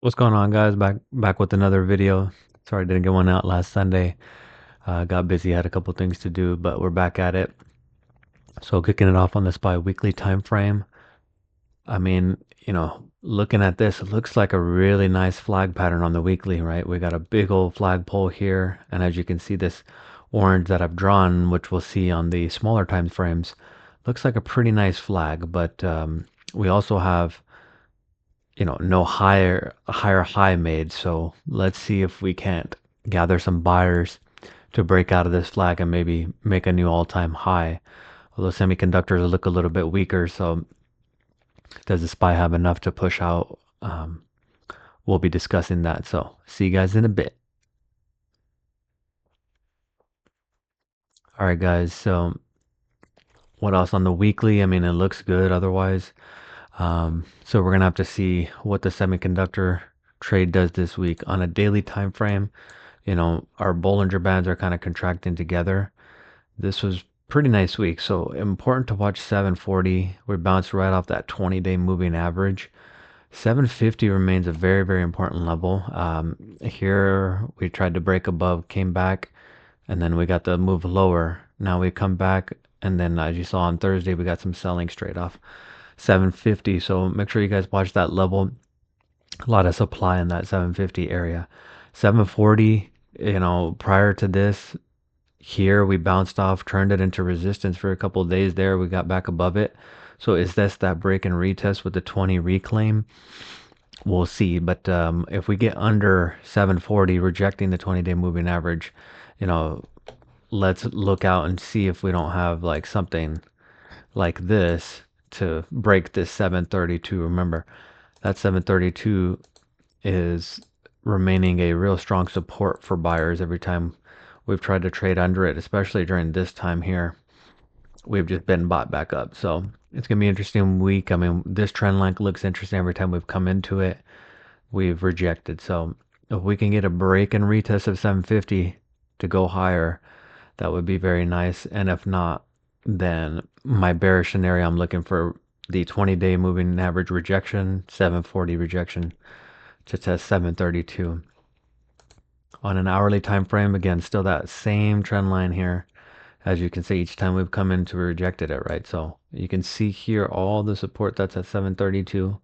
What's going on, guys? Back with another video. Sorry I didn't get one out last Sunday. Got busy, had a couple things to do, but we're back at it. So kicking it off on this bi-weekly time frame. I mean, looking at this, it looks like a really nice flag pattern on the weekly, right? We got a big old flagpole here, and as you can see, this orange that I've drawn, which we'll see on the smaller time frames, looks like a pretty nice flag. But we also have no higher high made. So let's see if we can't gather some buyers to break out of this flag and maybe make a new all-time high. Although semiconductors look a little bit weaker, so does the SPY have enough to push out? We'll be discussing that. So see you guys in a bit. All right, guys. So what else on the weekly? I mean, it looks good otherwise. So we're gonna have to see what the semiconductor trade does this week on a daily time frame. Our Bollinger Bands are kind of contracting together. This was pretty nice week. So important to watch 740. We bounced right off that 20-day moving average. 750 remains a very, very important level. Here we tried to break above, came back, and then we got the move lower. Now we come back, and then as you saw on Thursday, we got some selling straight off 750. So make sure you guys watch that level. A lot of supply in that 750 area. 740, prior to this, here we bounced off, turned it into resistance for a couple of days there. We got back above it. So is this that break and retest with the 20 reclaim? We'll see. But if we get under 740, rejecting the 20-day moving average, you know, let's look out and see if we don't have like something like this to break this 732. Remember, that 732 is remaining a real strong support for buyers every time we've tried to trade under it, especially during this time here. We've just been bought back up. So it's going to be an interesting week. I mean, this trend line looks interesting every time we've come into it. We've rejected. So if we can get a break and retest of 750 to go higher, that would be very nice. And if not, then my bearish scenario, I'm looking for the 20-day moving average rejection, 740 rejection to test 732. On an hourly time frame, again, still that same trend line here. As you can see, each time we've come into, we rejected it, right? So you can see here all the support that's at 732.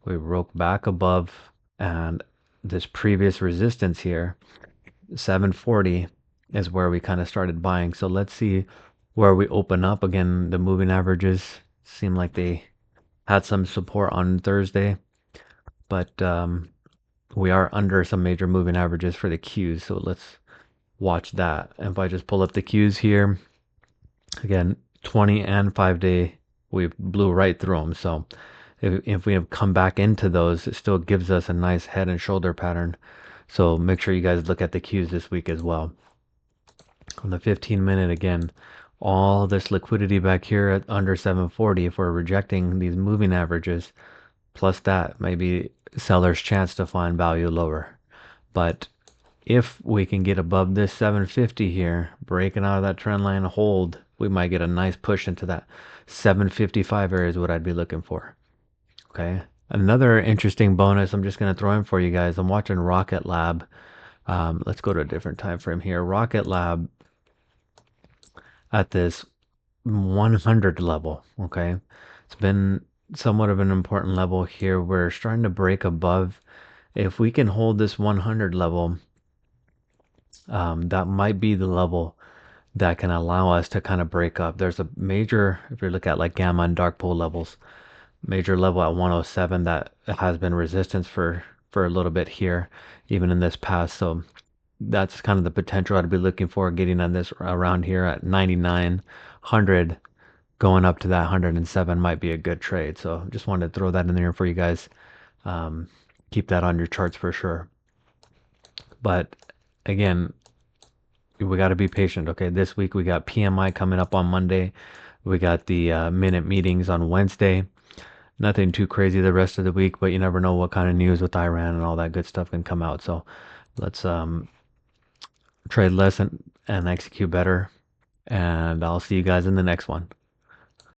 We broke back above, and this previous resistance here, 740, is where we kind of started buying. So let's see where we open up. Again, the moving averages seem like they had some support on Thursday, but we are under some major moving averages for the Qs. So let's watch that. And if I just pull up the Qs here, again, 20 and 5-day, we blew right through them. So if we have come back into those, it still gives us a nice head and shoulder pattern. So make sure you guys look at the Qs this week as well. On the 15-minute, again, all this liquidity back here at under 740, if we're rejecting these moving averages, plus that, maybe seller's chance to find value lower. But if we can get above this 750 here, breaking out of that trend line hold, we might get a nice push into that 755 area is what I'd be looking for. Okay. Another interesting bonus I'm just going to throw in for you guys. I'm watching Rocket Lab. Let's go to a different time frame here. Rocket Lab at this 100 level. Okay. It's been somewhat of an important level here. We're starting to break above. If we can hold this 100 level, that might be the level that can allow us to kind of break up. There's a major, if you look at like gamma and dark pool levels, major level at 107 that has been resistance for a little bit here, even in this past. So that's kind of the potential I'd be looking for, getting on this around here at 99, 100, going up to that 107 might be a good trade. So just wanted to throw that in there for you guys. Keep that on your charts for sure. But again, we got to be patient. Okay, this week we got PMI coming up on Monday. We got the minute meetings on Wednesday. Nothing too crazy the rest of the week, but you never know what kind of news with Iran and all that good stuff can come out. So let's trade less and execute better. And I'll see you guys in the next one.